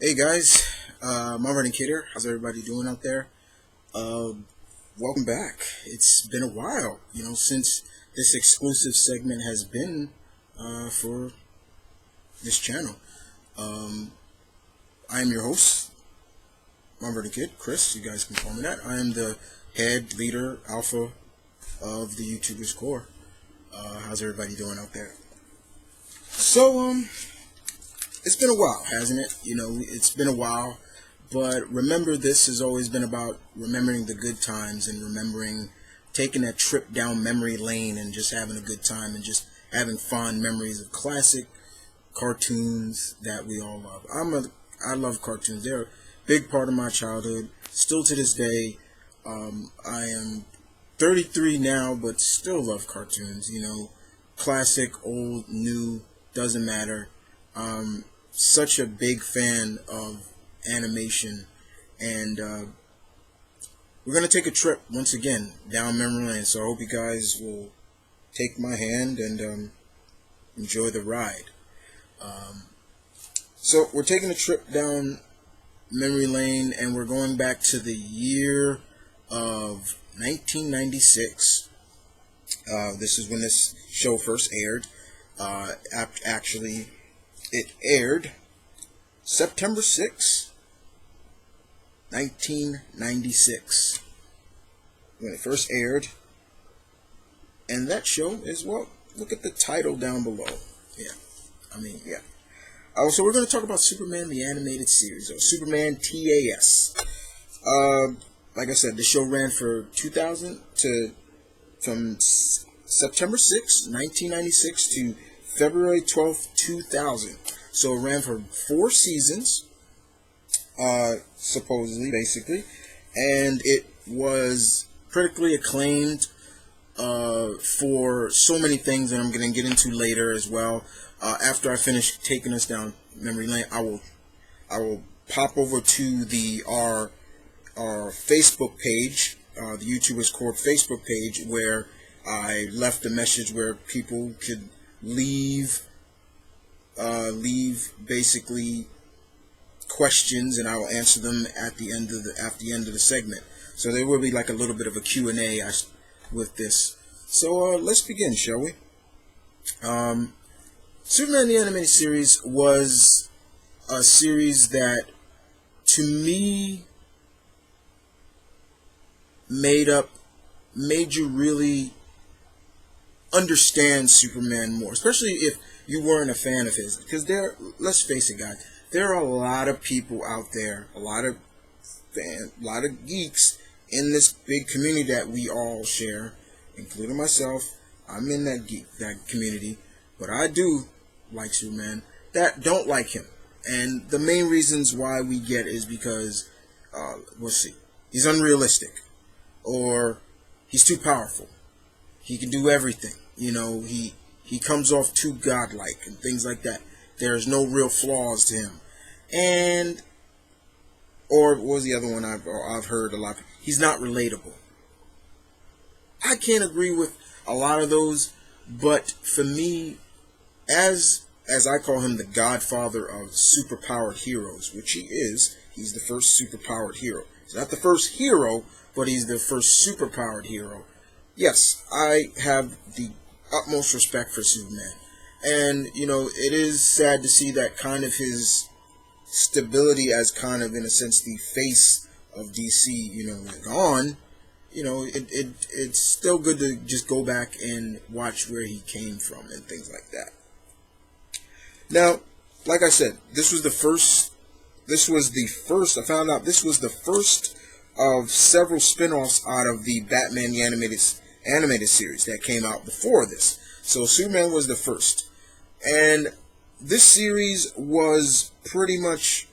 Hey guys, Marvin and Kidder, how's everybody doing out there? Uh, Welcome back. It's been a while, since this exclusive segment has been for this channel. Um, I am your host, Marvin and Kid, Chris. You guys can call me that. I am the head leader, alpha of the YouTubers Core. How's everybody doing out there? So, it's been a while, hasn't it? It's been a while, but remember, this has always been about remembering the good times and remembering taking that trip down memory lane and just having a good time and just having fond memories of classic cartoons that we all love. I love cartoons. They're a big part of my childhood. Still to this day, I am 33 now, but still love cartoons. Classic, old, new, doesn't matter. Such a big fan of animation, and we're gonna take a trip once again down memory lane. So I hope you guys will take my hand and enjoy the ride. So we're taking a trip down memory lane, and we're going back to the year of 1996. This is when this show first aired. Actually, it aired September 6, 1996, when it first aired. And that show is, well, look at the title down below. Yeah. So we're going to talk about Superman the Animated Series, or Superman TAS. Like I said, the show ran from September 6, 1996 to February 12th, 2000. So it ran for 4 seasons, supposedly, basically, and it was critically acclaimed for so many things that I'm going to get into later as well. After I finish taking us down memory lane, I will pop over to our Facebook page, the YouTubers Core Facebook page, where I left a message where people could leave basically questions, and I will answer them at the end of the segment. So there will be like a little bit of a Q&A with this. So let's begin, shall we? Superman the Animated Series was a series that, to me, made you really understand Superman more, especially if you weren't a fan of his. Because let's face it, guys, there are a lot of people out there, a lot of geeks in this big community that we all share, including myself. I'm in that community, but I do like Superman, that don't like him. And the main reasons why we get is because, let's see, he's unrealistic, or he's too powerful. He can do everything. He comes off too godlike and things like that. There's no real flaws to him. Or what was the other one I've heard a lot? He's not relatable. I can't agree with a lot of those, but for me, as I call him, the godfather of superpowered heroes, which he is, he's the first superpowered hero. He's not the first hero, but he's the first superpowered hero. Yes, I have the utmost respect for Superman. And, it is sad to see that kind of his stability as kind of, in a sense, the face of DC, gone. It's still good to just go back and watch where he came from and things like that. Now, like I said, I found out this was the first of several spin-offs out of the Batman the animated series that came out before this. So Superman was the first. And this series was pretty much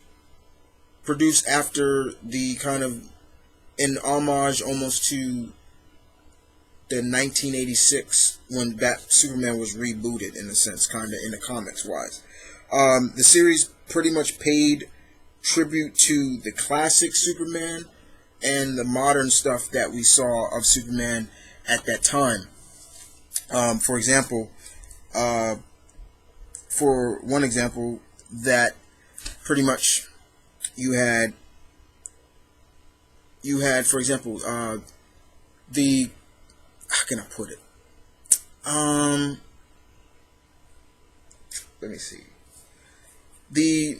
produced after the kind of in homage almost to the 1986 when Superman was rebooted, in a sense, kind of in the comics wise. The series pretty much paid tribute to the classic Superman and the modern stuff that we saw of Superman at that time. For one example that pretty much You had for example, the how can I put it? Let me see. The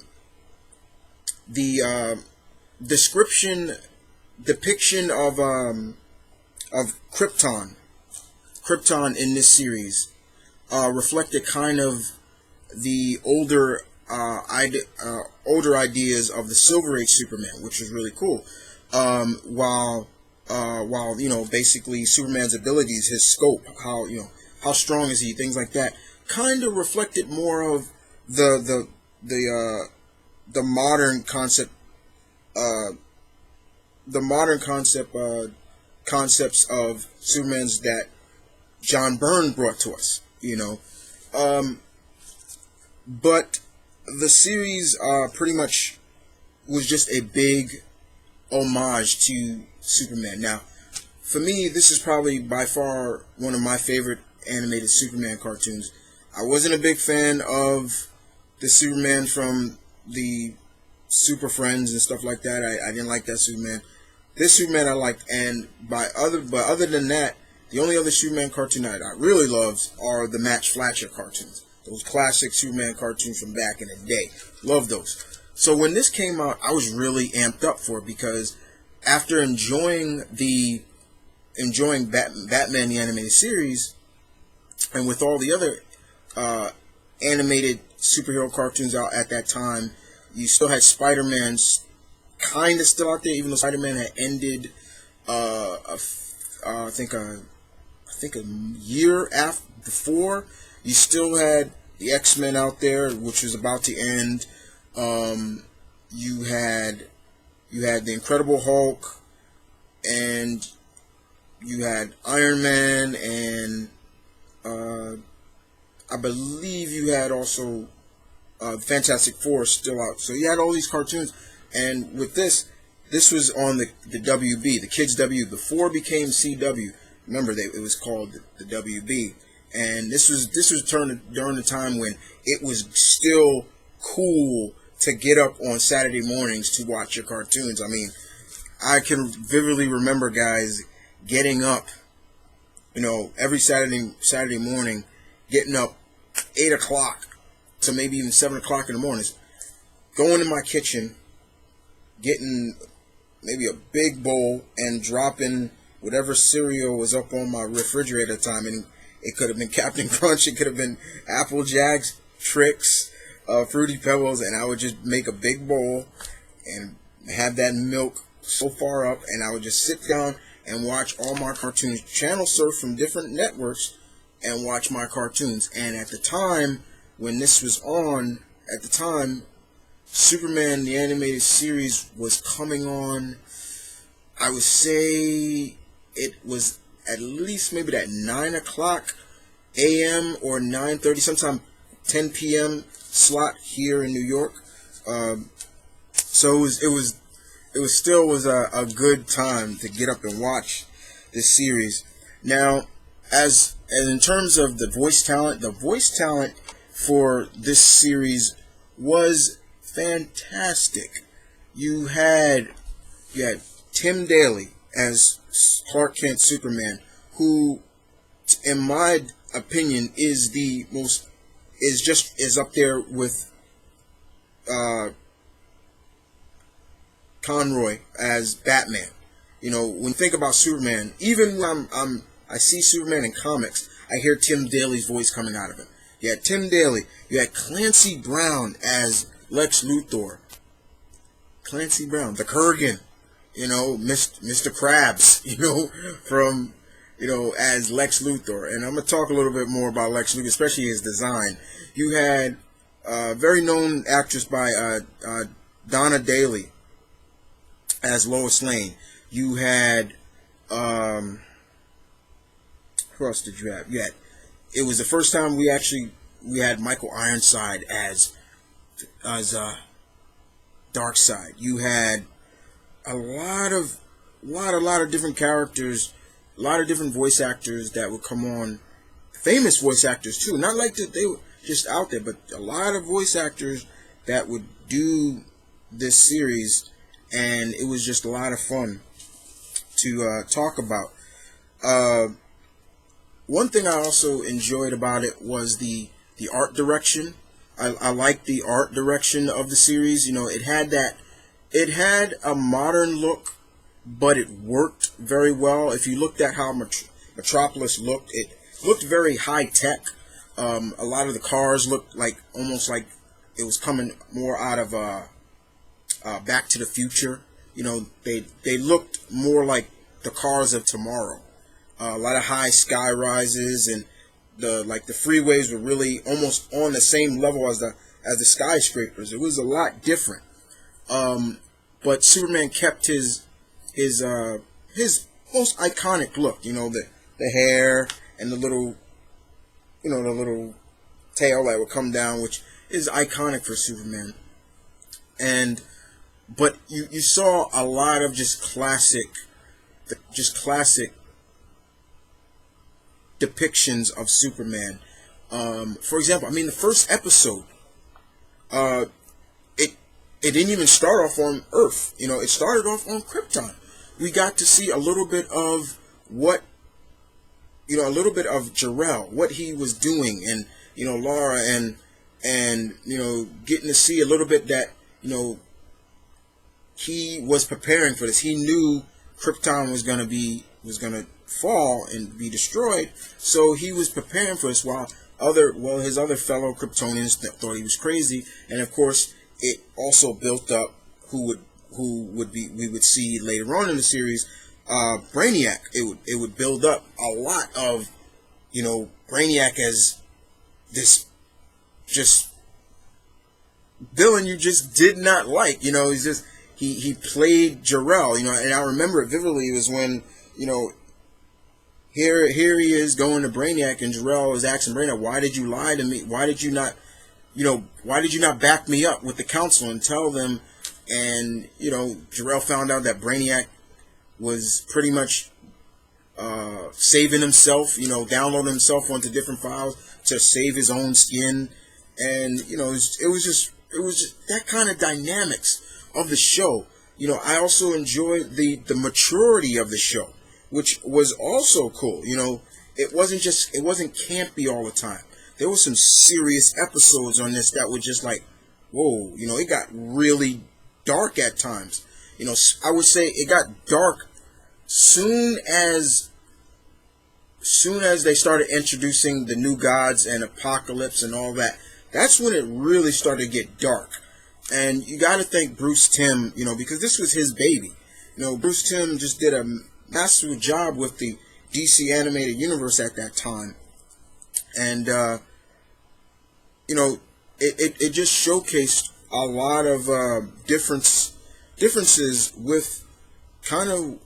depiction of Krypton in this series reflected kind of the older ideas of the Silver Age Superman, which was really cool. While basically Superman's abilities, his scope, how strong is he, things like that, kind of reflected more of the modern concept, concepts of Superman's that John Byrne brought to us. But the series pretty much was just a big homage to Superman. Now, for me, this is probably by far one of my favorite animated Superman cartoons. I wasn't a big fan of the Superman from the Super Friends and stuff like that. I didn't like that Superman. This Superman I liked, and but other than that, the only other Superman cartoon that I really loved are the Match Fletcher cartoons. Those classic Superman cartoons from back in the day. Love those. So when this came out, I was really amped up for it, because after enjoying Batman the animated series, and with all the other animated superhero cartoons out at that time, you still had Spider-Man kind of still out there, even though Spider-Man had ended. I think a year before. You still had the X-Men out there, which was about to end. You had the Incredible Hulk, and you had Iron Man, and I believe you had also Fantastic Four still out. So you had all these cartoons, and with this was on the WB, the Kids W, before it became CW. Remember, it was called the WB, and this was during the time when it was still cool to get up on Saturday mornings to watch your cartoons. I mean, I can vividly remember guys getting up, every Saturday morning, getting up 8 o'clock to maybe even 7 o'clock in the mornings, going in my kitchen, getting maybe a big bowl and dropping whatever cereal was up on my refrigerator at the time. And it could have been Captain Crunch, it could have been Apple Jacks, Trix, Fruity Pebbles, and I would just make a big bowl and have that milk so far up, and I would just sit down and watch all my cartoons, channel surf from different networks, and watch my cartoons. And at the time when this was on, Superman the animated series was coming on. I would say it was at least maybe that 9 o'clock a.m. or 9:30, sometime 10 p.m. slot here in New York. So it was still a good time to get up and watch this series. Now, as in terms of the voice talent for this series was fantastic. You had Tim Daly as Clark Kent Superman, who, in my opinion, is up there with Conroy as Batman. When you think about Superman, even when I see Superman in comics, I hear Tim Daly's voice coming out of him. You had Tim Daly. You had Clancy Brown as Lex Luthor. Clancy Brown, the Kurgan, Mr. Krabs, from, as Lex Luthor. And I'm going to talk a little bit more about Lex Luthor, especially his design. You had a very known actress by Donna Daly as Lois Lane. You had, who else did you have? It was the first time we had Michael Ironside as Darkseid. You had a lot of different characters, a lot of different voice actors that would come on, famous voice actors too. Not like that they were just out there, but a lot of voice actors that would do this series, and it was just a lot of fun to talk about. One thing I also enjoyed about it was the art direction. I liked the art direction of the series. You know, it had a modern look, but it worked very well. If you looked at how Metropolis looked, it looked very high tech. A lot of the cars looked like almost like it was coming more out of Back to the Future. You know, they looked more like the cars of tomorrow. A lot of high sky rises, and the freeways were really almost on the same level as the skyscrapers. It was a lot different. But Superman kept his most iconic look. You know, the hair and the little tail that would come down, which is iconic for Superman. But you saw a lot of just classic depictions of Superman. For example, I mean, the first episode, it didn't even start off on Earth. You know, it started off on Krypton. We got to see a little bit of a little bit of Jor-El, what he was doing, and Laura, and getting to see a little bit that he was preparing for this. He knew Krypton was gonna fall and be destroyed, so he was preparing for this. While his other fellow Kryptonians thought he was crazy, and of course, it also built up we would see later on in the series, Brainiac. It would build up a lot of Brainiac as this just villain you just did not like. He's just he played Jor-El, and I remember it vividly. It was when here he is going to Brainiac, and Jor-El is asking Brainiac, why did you lie to me? Why did you not back me up with the council and tell them? And Jor-El found out that Brainiac was pretty much saving himself, downloading himself onto different files to save his own skin. And it was just that kind of dynamics of the show. I also enjoyed the maturity of the show, which was also cool. It wasn't campy all the time. There were some serious episodes on this that were just like, whoa, it got really dark at times. I would say it got dark soon as they started introducing the new gods and Apocalypse and all that. That's when it really started to get dark. And you got to thank Bruce Timm, because this was his baby. Bruce Timm just did a masterful job with the DC animated universe at that time. And, it just showcased a lot of differences with kind of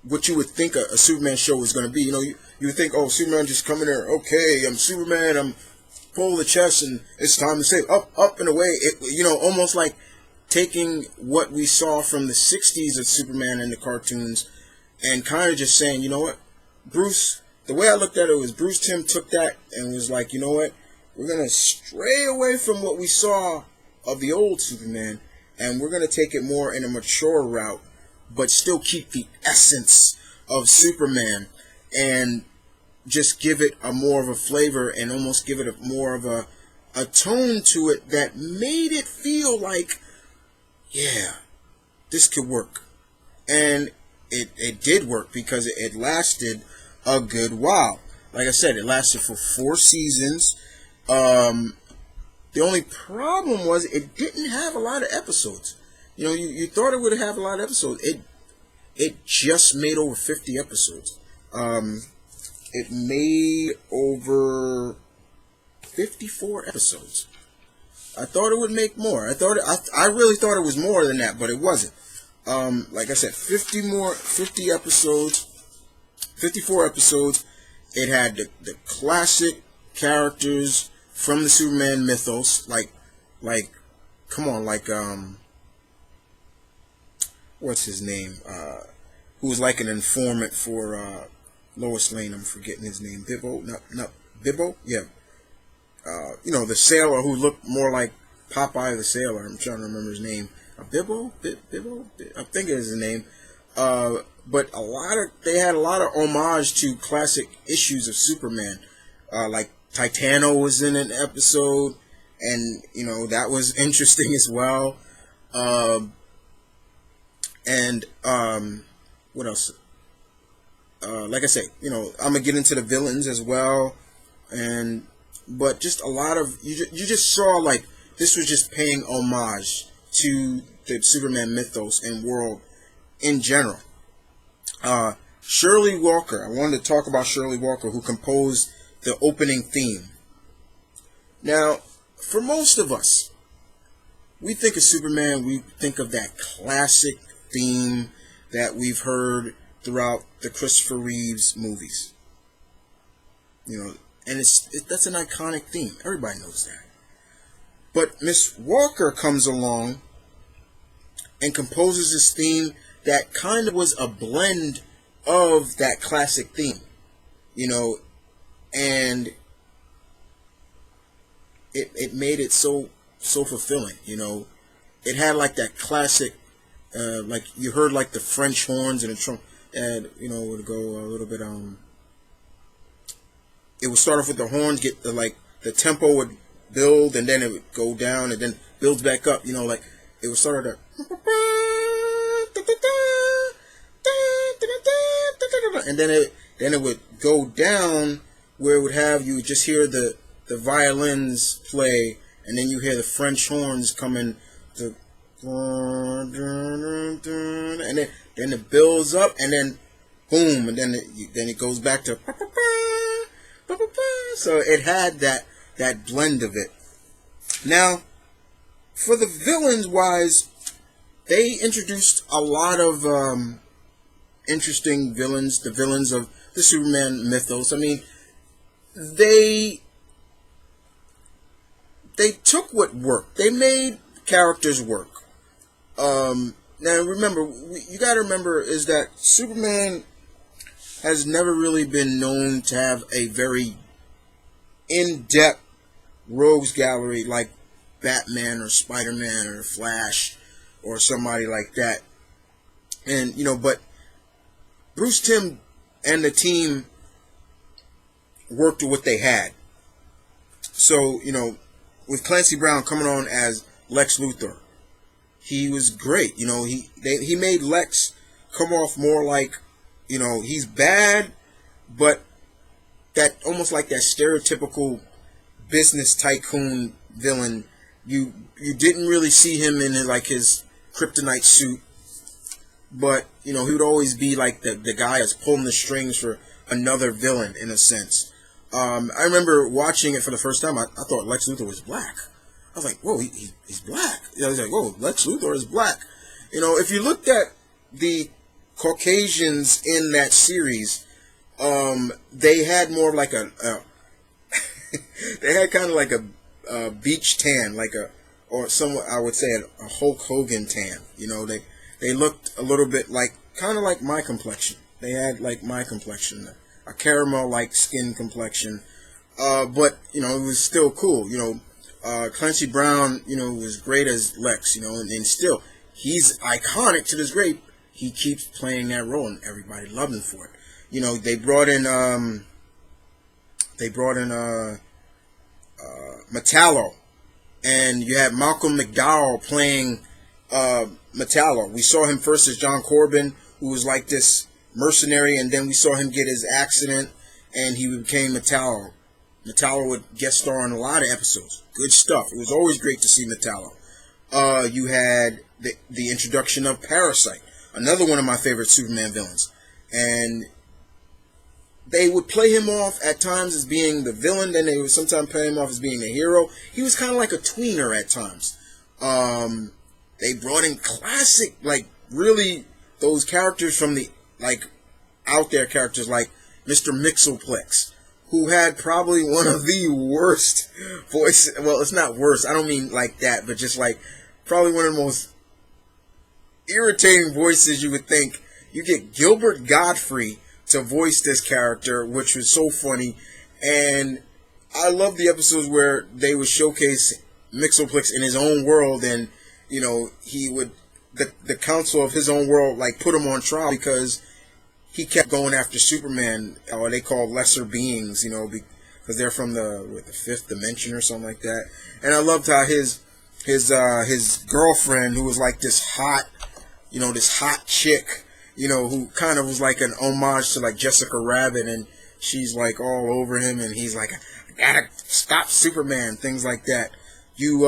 what you would think a Superman show was going to be. You would think, oh, Superman just coming there, okay, I'm Superman, I'm pull the chest and it's time to save, up and away. Almost like taking what we saw from the 60s of Superman in the cartoons and kind of just saying, Bruce, the way I looked at it was Bruce Timm took that and was like, we're going to stray away from what we saw of the old Superman, and we're going to take it more in a mature route, but still keep the essence of Superman and just give it a more of a flavor and almost give it more of a tone to it that made it feel like, yeah, this could work. And it did work because it lasted a good while. Like I said, it lasted for 4 seasons. The only problem was it didn't have a lot of episodes. You thought it would have a lot of episodes. It just made over 50 episodes. It made over 54 episodes. I thought it would make more. I really thought it was more than that, but it wasn't. Like I said, 50 episodes, 54 episodes. It had the classic characters from the Superman mythos, like what's his name? Who was like an informant for Lois Lane. I'm forgetting his name. Bibbo? Not Bibbo? Yeah. The sailor who looked more like Popeye the Sailor. I'm trying to remember his name. I think is his name. But they had a lot of homage to classic issues of Superman. Like Titano was in an episode, and that was interesting as well. What else? Like I say, I'm gonna get into the villains as well, but just a lot of you just saw like this was just paying homage to the Superman mythos and world in general. Shirley Walker. I wanted to talk about Shirley Walker, who composed the opening theme. Now, for most of us, we think of Superman, we think of that classic theme that we've heard throughout the Christopher Reeves movies. And that's an iconic theme. Everybody knows that. But Miss Walker comes along and composes this theme that kind of was a blend of that classic theme, and it made it so fulfilling. It had like that classic, like you heard like the French horns and the trump, and it would go a little bit. It would start off with the horns, get the tempo would build, and then it would go down, and then builds back up. Like it would start at and then it would go down where it would have you just hear the violins play, and then you hear the French horns coming, and then it builds up, and then boom, and then it goes back to so it had that blend of it. Now, for the villains wise, they introduced a lot of interesting villains, the villains of the Superman mythos. I mean, they took what worked. They made characters work. Now remember, you got to remember is that Superman has never really been known to have a very in-depth rogues gallery like Batman or Spider-Man or Flash or somebody like that. And, but Bruce Timm and the team worked with what they had. So, with Clancy Brown coming on as Lex Luthor, he was great. He made Lex come off more like, he's bad, but that almost like that stereotypical business tycoon villain. You didn't really see him in his kryptonite suit, but he would always be like the guy that's pulling the strings for another villain in a sense. I remember watching it for the first time. I thought Lex Luthor was black. I was like, whoa, he's black. I was like, whoa, Lex Luthor is black. If you looked at the Caucasians in that series, they had more like they had kind of like a beach tan, or somewhat I would say a Hulk Hogan tan. They looked a little bit kind of like my complexion. They had like my complexion, a caramel-like skin complexion, but it was still cool. Clancy Brown, was great as Lex. And still he's iconic to this day. He keeps playing that role, and everybody loved him for it. They brought in Metallo, and you had Malcolm McDowell playing Metallo. We saw him first as John Corbin, who was like this mercenary, and then we saw him get his accident, and he became Metallo. Metallo would guest star on a lot of episodes. Good stuff. It was always great to see Metallo. You had the introduction of Parasite, another one of my favorite Superman villains, and they would play him off at times as being the villain, then they would sometimes play him off as being the hero. He was kind of like a tweener at times. They brought in classic, really those characters from the, out there characters like Mr. Mixelplex, who had probably one of the worst voices. Well, it's not worse. I don't mean like that, but just probably one of the most irritating voices you would think. You get Gilbert Godfrey to voice this character, which was so funny. And I love the episodes where they would showcase Mixelplex in his own world, and he would the council of his own world like put him on trial because he kept going after Superman, or they call lesser beings, because they're from the fifth dimension or something like that. And I loved how his girlfriend, who was like this hot chick, who kind of was like an homage to like Jessica Rabbit, and she's like all over him, and he's like, I gotta stop Superman, things like that. You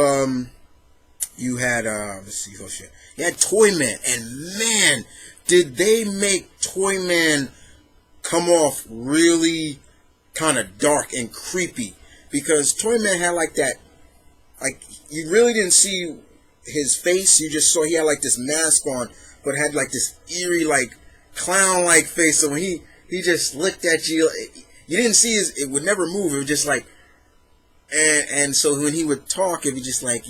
had let's see, oh shit, you had Toyman, and man, did they make Toyman come off really kind of dark and creepy, because Toyman had like that, like you really didn't see his face, you just saw he had like this mask on, but had like this eerie like clown-like face. So when he just looked at you, you didn't see it would never move. It was just like, and so when he would talk, it was just like,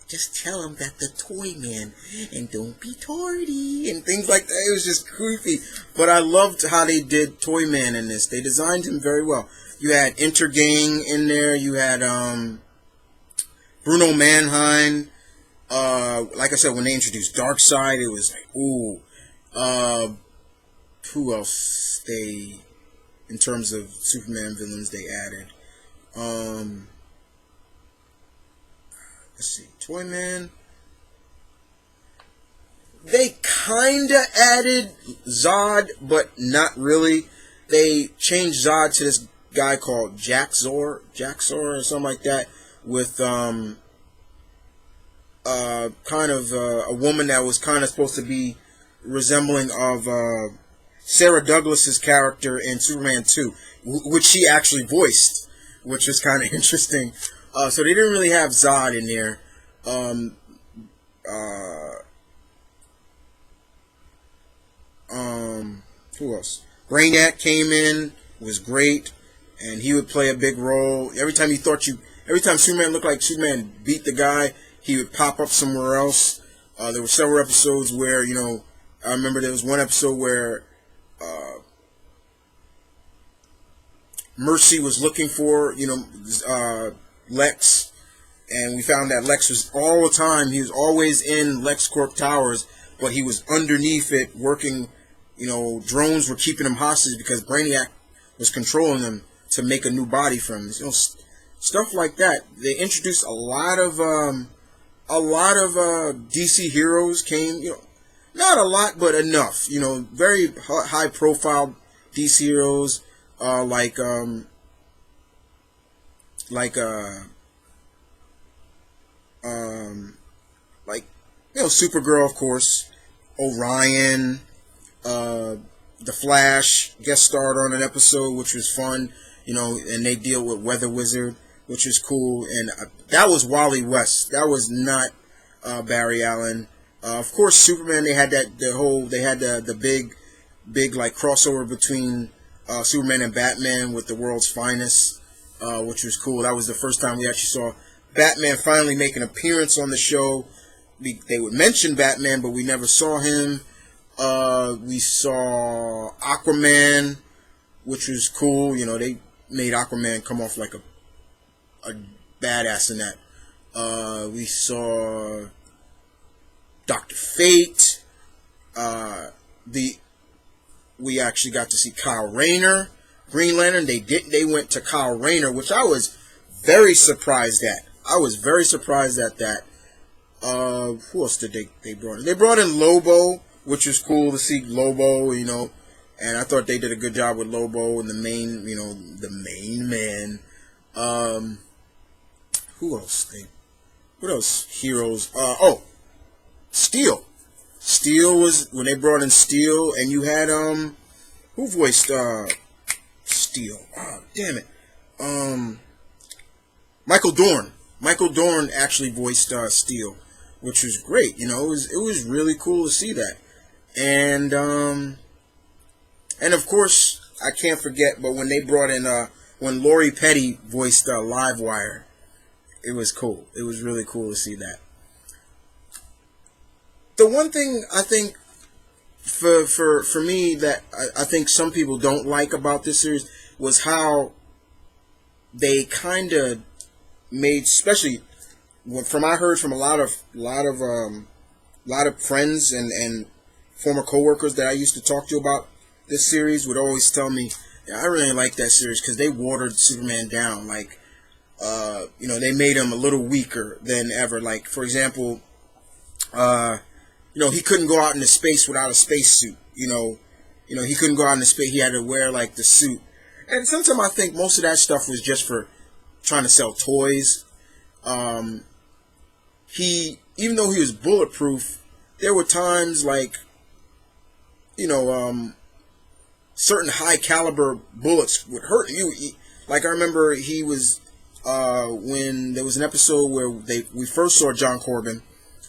just tell him that the Toyman and don't be tardy and things like that. It was just creepy, but I loved how they did Toyman in this. They designed him very well. You had Intergang in there. You had Bruno Mannheim. Like I said, when they introduced Darkseid, it was like, ooh. Who else in terms of Superman villains, they added? Let's see, Toyman. They kinda added Zod, but not really. They changed Zod to this guy called Jaxor or something like that, with kind of a woman that was kind of supposed to be resembling of Sarah Douglas's character in Superman 2, which she actually voiced, which was kind of interesting. So they didn't really have Zod in there. Who else? Brainiac came in, was great, and he would play a big role. Every time Superman looked like Superman beat the guy, he would pop up somewhere else. There were several episodes where, I remember there was one episode where Mercy was looking for, Lex, and we found that Lex was all the time, he was always in LexCorp Towers, but he was underneath it working, drones were keeping him hostage because Brainiac was controlling him to make a new body for him. Stuff like that. They introduced a lot of DC heroes came, not a lot, but enough, very high profile DC heroes, like Supergirl, of course, Orion, the Flash guest starred on an episode, which was fun, and they deal with Weather Wizard, which is cool, and that was Wally West. That was not Barry Allen. Of course, Superman. They had the big like crossover between Superman and Batman with the World's Finest, which was cool. That was the first time we actually saw Batman finally make an appearance on the show. They would mention Batman, but we never saw him. We saw Aquaman, which was cool. They made Aquaman come off like a badass in that. We saw Dr. Fate. We actually got to see Kyle Rayner, Green Lantern. They went to Kyle Rayner, which I was very surprised at. That. Who else did they brought in? They brought in Lobo, which was cool to see Lobo, and I thought they did a good job with Lobo and the main man. Who else? What else? Heroes. Steel. Steel was when they brought in Steel, and you had who voiced Steel? Oh, damn it. Michael Dorn. Michael Dorn actually voiced Steel, which was great. It was really cool to see that. And of course, I can't forget, but when they brought in when Lori Petty voiced Livewire, it was cool. It was really cool to see that. The one thing I think for me that I think some people don't like about this series was how they kind of made, especially from I heard from a lot of friends and former coworkers that I used to talk to about this series would always tell me, yeah, I really like that series because they watered Superman down. Like, they made him a little weaker than ever. Like, for example, he couldn't go out into space without a spacesuit. He couldn't go out into space. He had to wear like the suit. And sometimes I think most of that stuff was just for trying to sell toys. Even though he was bulletproof, there were times like, certain high caliber bullets would hurt you. Like I remember he was when there was an episode where we first saw John Corbin,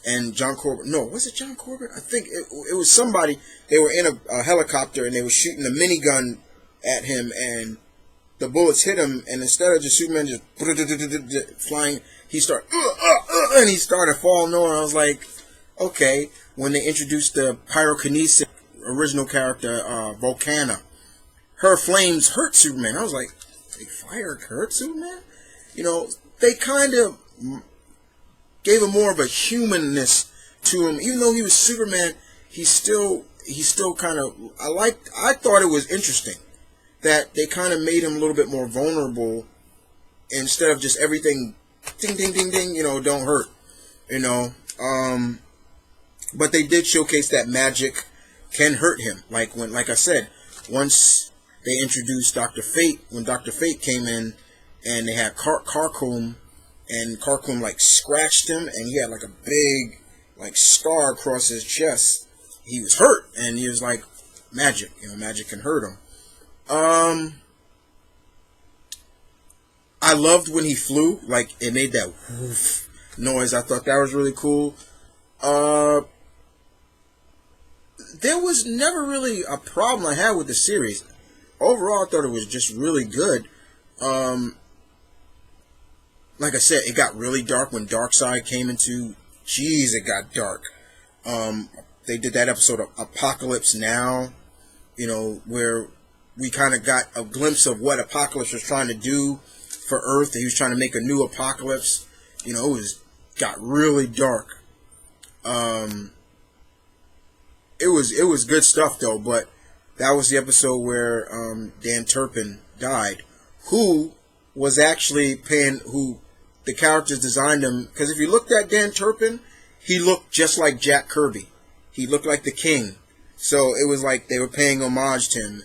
and John Corbin. No, was it John Corbin? I think it was somebody. They were in a helicopter and they were shooting a minigun at him, and the bullets hit him. And instead of just Superman just flying, he started falling over. I was like, okay. When they introduced the pyrokinesis original character, Volcana, her flames hurt Superman. I was like, fire hurt Superman? They kind of gave him more of a humanness to him. Even though he was Superman, he still kind of, I thought it was interesting that they kind of made him a little bit more vulnerable instead of just everything ding ding ding ding, don't hurt, but they did showcase that magic can hurt him. Like I said, once they introduced Dr. Fate, when Dr. Fate came in and they had Carcomb, and Carcomb like scratched him and he had like a big like scar across his chest, he was hurt, and he was like, magic, magic can hurt him. I loved when he flew, like it made that woof noise. I thought that was really cool. There was never really a problem I had with the series. Overall, I thought it was just really good. Like I said, it got really dark when Darkseid came into. Jeez, it got dark. They did that episode of Apocalypse Now, where we kind of got a glimpse of what Apocalypse was trying to do for Earth. He was trying to make a new Apocalypse. It got really dark. It was good stuff though, but that was the episode where Dan Turpin died, who was actually who the characters designed him, because if you looked at Dan Turpin, he looked just like Jack Kirby. He looked like the King. So it was like they were paying homage to him.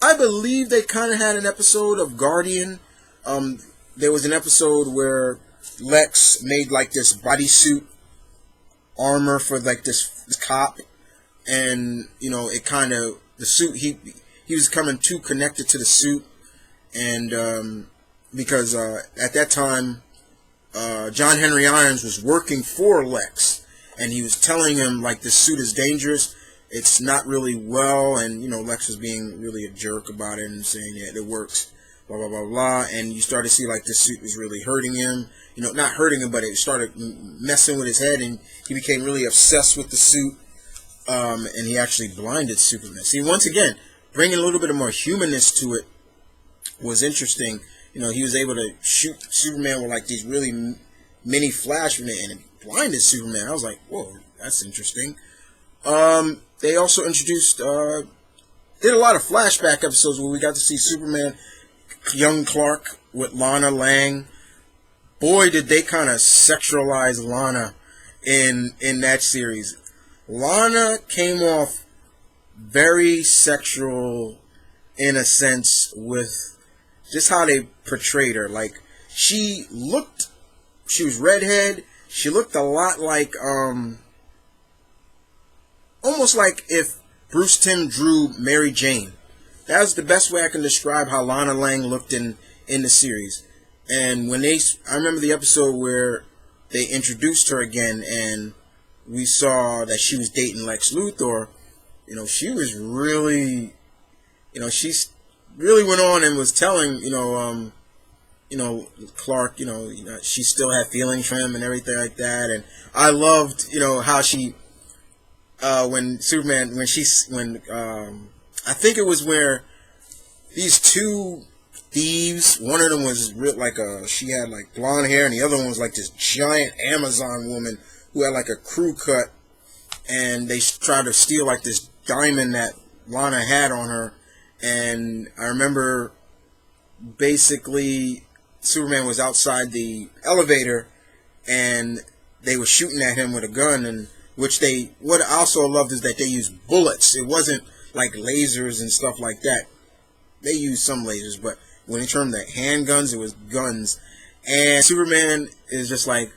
I believe they kind of had an episode of Guardian. There was an episode where Lex made like this bodysuit armor for like this cop, and it kind of, the suit, he was coming too connected to the suit, and because at that time John Henry Irons was working for Lex, and he was telling him like this suit is dangerous, it's not really well, and Lex was being really a jerk about it and saying, yeah, it works, blah blah blah blah, and you started to see like the suit was really hurting him, not hurting him, but it started messing with his head, and he became really obsessed with the suit, and he actually blinded Superman. See, once again, bringing a little bit of more humanness to it was interesting. He was able to shoot Superman with like these really mini flash from it, and it blinded Superman. I was like, whoa, that's interesting. They also introduced, did a lot of flashback episodes where we got to see Superman, young Clark with Lana Lang. Boy, did they kind of sexualize Lana in that series. Lana came off very sexual in a sense with just how they portrayed her. Like, she was redhead. She looked a lot like, almost like if Bruce Timm drew Mary Jane. That was the best way I can describe how Lana Lang looked in the series. And when I remember the episode where they introduced her again, and we saw that she was dating Lex Luthor. She was really, she's really went on and was telling, Clark, she still had feelings for him and everything like that. And I loved, how she, when I think it was where these two thieves. One of them was real, like she had like blonde hair, and the other one was like this giant Amazon woman who had like a crew cut, and they tried to steal like this diamond that Lana had on her. And I remember basically Superman was outside the elevator, and they were shooting at him with a gun, and what I also loved is that they used bullets. It wasn't like lasers and stuff like that. They used some lasers, but when it turned to handguns, it was guns. And Superman is just like,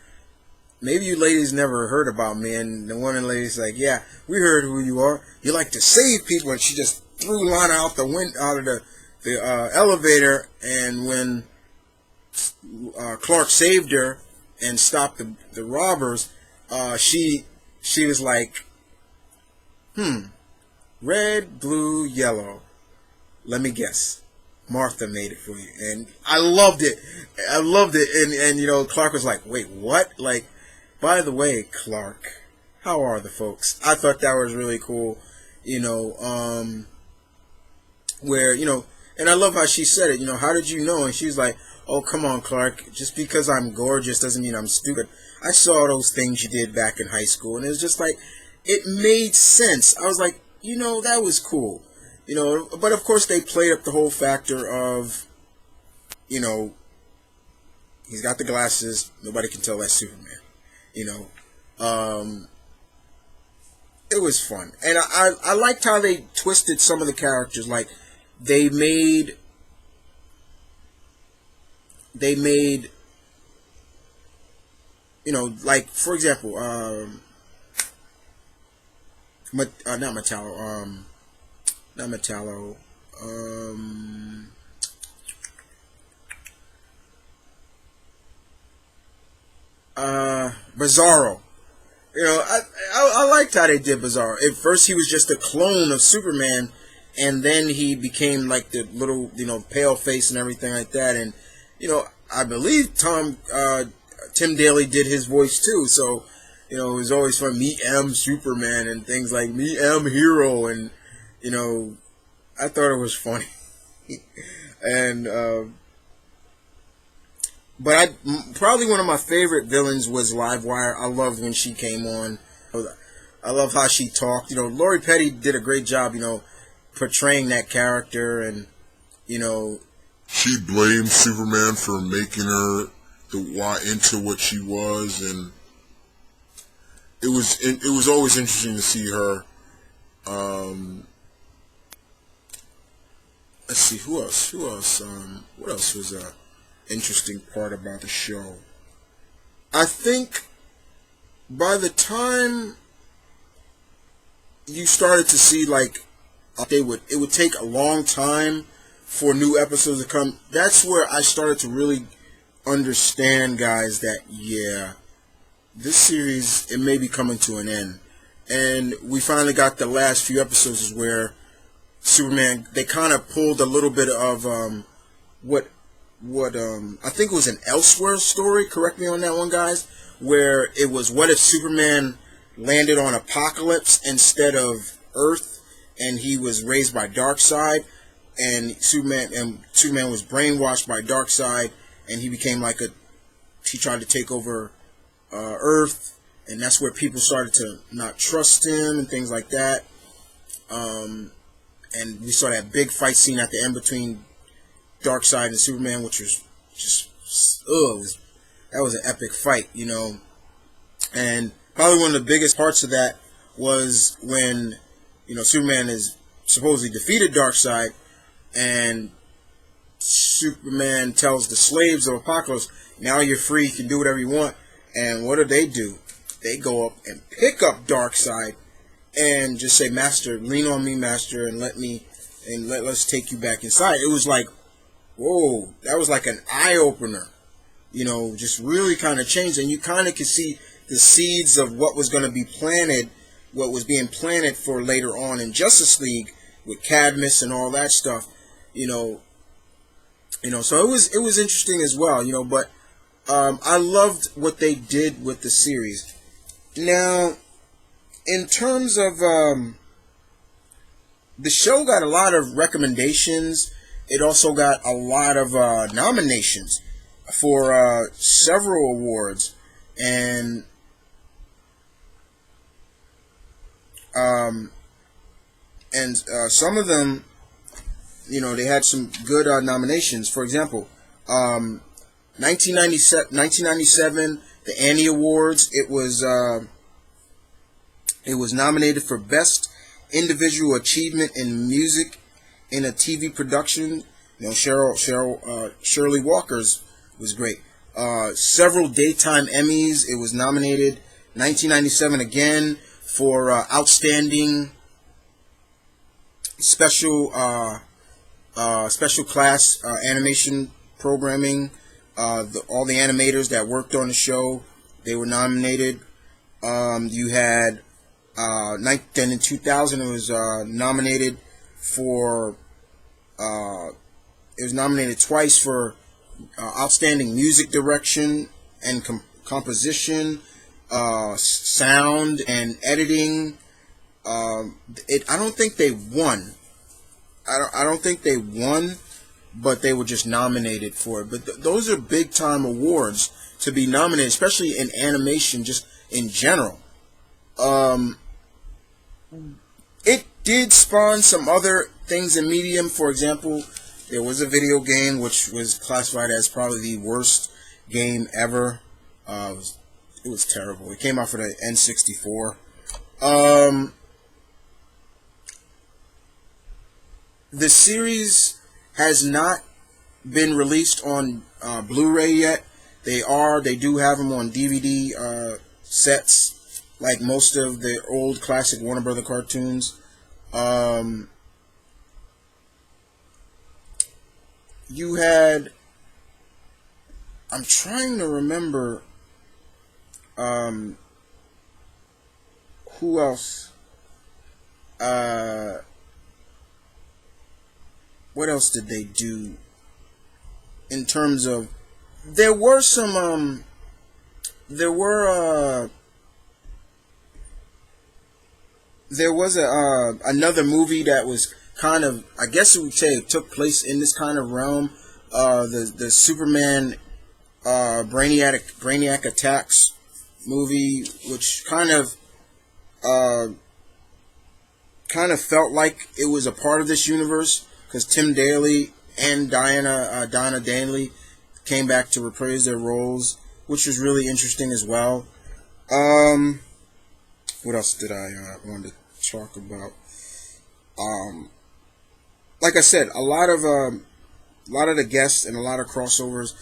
maybe you ladies never heard about me. And the one of the ladies like, yeah, we heard who you are. You like to save people. And she just threw Lana out of the elevator. And when Clark saved her and stopped the robbers, she was like, red, blue, yellow. Let me guess. Martha made it for you. And I loved it. And Clark was like, wait, what? Like, by the way, Clark, how are the folks? I thought that was really cool. Where, and I love how she said it, how did you know? And she's like, oh, come on, Clark. Just because I'm gorgeous doesn't mean I'm stupid. I saw those things you did back in high school. And it was just like, it made sense. I was like, that was cool. But of course they played up the whole factor of, he's got the glasses. Nobody can tell that's Superman. It was fun. And I liked how they twisted some of the characters. Like, they made, like, for example, not Metallo, Bizarro. I liked how they did Bizarro. At first he was just a clone of Superman, and then he became like the little, pale face and everything like that. And, I believe Tim Daly did his voice too, so, it was always fun. Me M Superman and things like Me M Hero, and, I thought it was funny. And, but probably one of my favorite villains was Livewire. I loved when she came on. I love how she talked. Lori Petty did a great job, portraying that character, and, she blamed Superman for making her into what she was, and it was always interesting to see her. Let's see, who else? What else was a interesting part about the show? I think by the time you started to see, like, it would take a long time for new episodes to come. That's where I started to really understand, guys, that this series, it may be coming to an end. And we finally got the last few episodes where Superman, they kind of pulled a little bit of what I think it was an Elsewhere story, correct me on that one, guys, where it was, what if Superman landed on Apokolips instead of Earth, and he was raised by Darkseid, and Superman was brainwashed by Darkseid, and he became like he tried to take over Earth, and that's where people started to not trust him and things like that. And we saw that big fight scene at the end between Darkseid and Superman, which was just, that was an epic fight, And probably one of the biggest parts of that was when, Superman is supposedly defeated Darkseid, and Superman tells the slaves of Apokolips, now you're free, you can do whatever you want. And what do? They go up and pick up Darkseid and just say, Master, lean on me, Master, and let's take you back inside. It was like, whoa, that was like an eye-opener. Just really kind of changed, and you kind of could see the seeds of what was going to be planted, what was being planted for later on in Justice League with Cadmus and all that stuff. So it was interesting as well. But I loved what they did with the series. Now, in terms of the show, got a lot of recommendations it also got a lot of nominations for several awards, and um, some of them, they had some good nominations. For example, 1997, the Annie Awards. It was nominated for Best Individual Achievement in Music in a TV Production. Shirley Walker's was great. Several daytime Emmys. It was nominated 1997 again for Outstanding Special Class Animation Programming. All the animators that worked on the show, they were nominated. You had then in 2000 it was nominated for it was nominated twice for Outstanding Music Direction and Composition, Sound and Editing. I don't think they won. I don't think they won, but they were just nominated for it. But those are big time awards to be nominated, especially in animation, just in general. It did spawn some other things in medium. For example, there was a video game which was classified as probably the worst game ever. It was terrible. It came out for the N64. The series has not been released on Blu-ray yet. They do have them on DVD sets, like most of the old classic Warner Brother cartoons. You had, I'm trying to remember who else. What else did they do in terms of, there was another movie that was kind of, I guess you would say, it took place in this kind of realm. The Superman Brainiac Attacks movie, which kind of felt like it was a part of this universe, because Tim Daly and Donna Danley came back to reprise their roles, which was really interesting as well. What else did I want to talk about? Like I said, a lot of the guests and a lot of crossovers.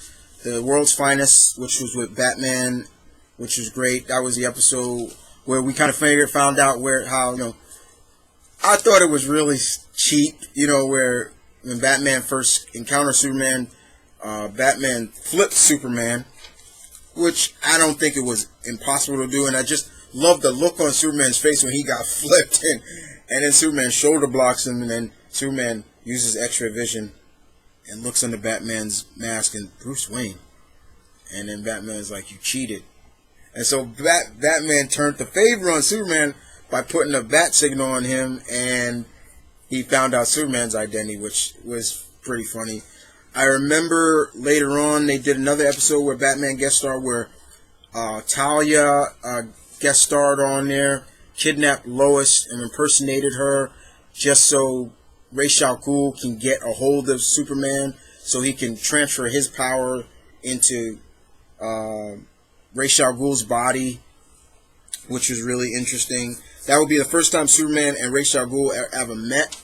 The World's Finest, which was with Batman, which was great. That was the episode where we kind of found out how I thought it was really cheap. Where when Batman first encountered Superman, Batman flipped Superman, which I don't think it was impossible to do, and I just loved the look on Superman's face when he got flipped, and then Superman shoulder blocks him, and then Superman uses X-ray vision and looks under Batman's mask and Bruce Wayne, and then Batman's like, "You cheated," and so Batman turned the favor on Superman by putting a bat signal on him, and he found out Superman's identity, which was pretty funny. I remember later on they did another episode where Batman guest starred, where Talia guest starred on there, kidnapped Lois and impersonated her just so Ra's al Ghul can get a hold of Superman, so he can transfer his power into Ra's al Ghul's body, which was really interesting. That would be the first time Superman and Ra's al Ghul ever met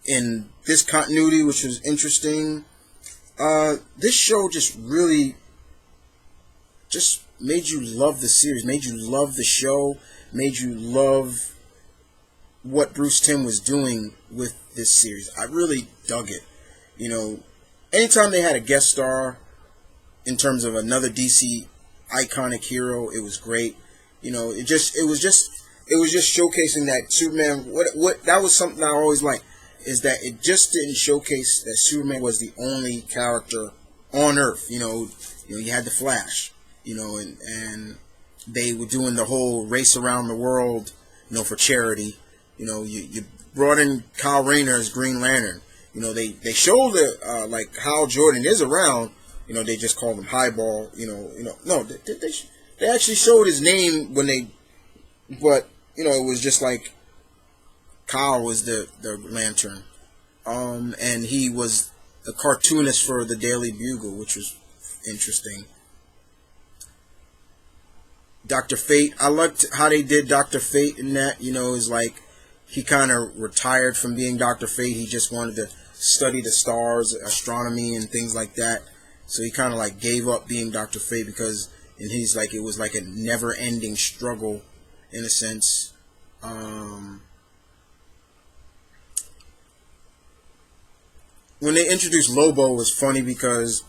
in this continuity, which was interesting. This show just really just made you love the series, made you love the show, made you love what Bruce Timm was doing with this series. I really dug it. Anytime they had a guest star in terms of another DC iconic hero, it was great. It was just showcasing that Superman. What that was something I always liked, is that it just didn't showcase that Superman was the only character on Earth. You had the Flash, and they were doing the whole race around the world, for charity. You brought in Kyle Rayner as Green Lantern. They show the like Hal Jordan is around. They just call him Highball. No, they actually showed his name but it was just like Kyle was the Lantern, and he was the cartoonist for the Daily Bugle, which was interesting. Dr. Fate, I liked how they did Dr. Fate in that. Is like he kind of retired from being Dr. Fate. He just wanted to study the stars, astronomy, and things like that. So he kind of like gave up being Dr. Fate because, and he's like, it was like a never-ending struggle in a sense. When they introduced Lobo, it was funny because,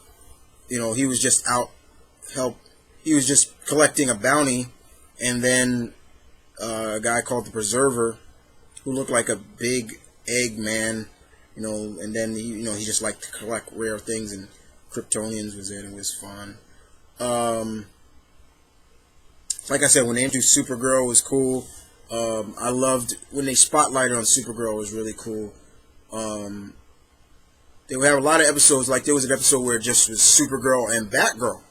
he was just he was just collecting a bounty, and then a guy called the Preserver, who looked like a big egg man, and then he just liked to collect rare things, and Kryptonians was in. It was fun. Like I said, when they introduced Supergirl, it was cool. I loved when they spotlighted on Supergirl. It was really cool. They would have a lot of episodes. Like there was an episode where it just was Supergirl and Batgirl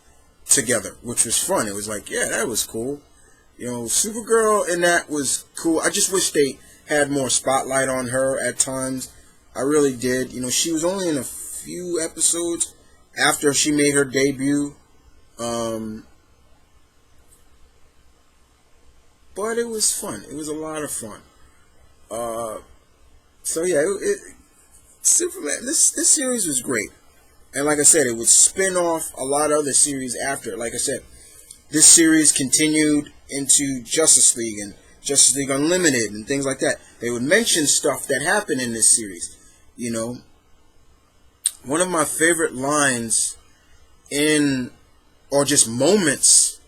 together, which was fun. It was like, yeah, that was cool. Supergirl in that was cool. I just wish they had more spotlight on her at times. I really did. She was only in a few episodes after she made her debut. But it was fun. It was a lot of fun. So yeah, Superman. This series was great, and like I said, it would spin off a lot of other series after. Like I said, this series continued into Justice League and Justice League Unlimited and things like that. They would mention stuff that happened in this series. One of my favorite lines or just moments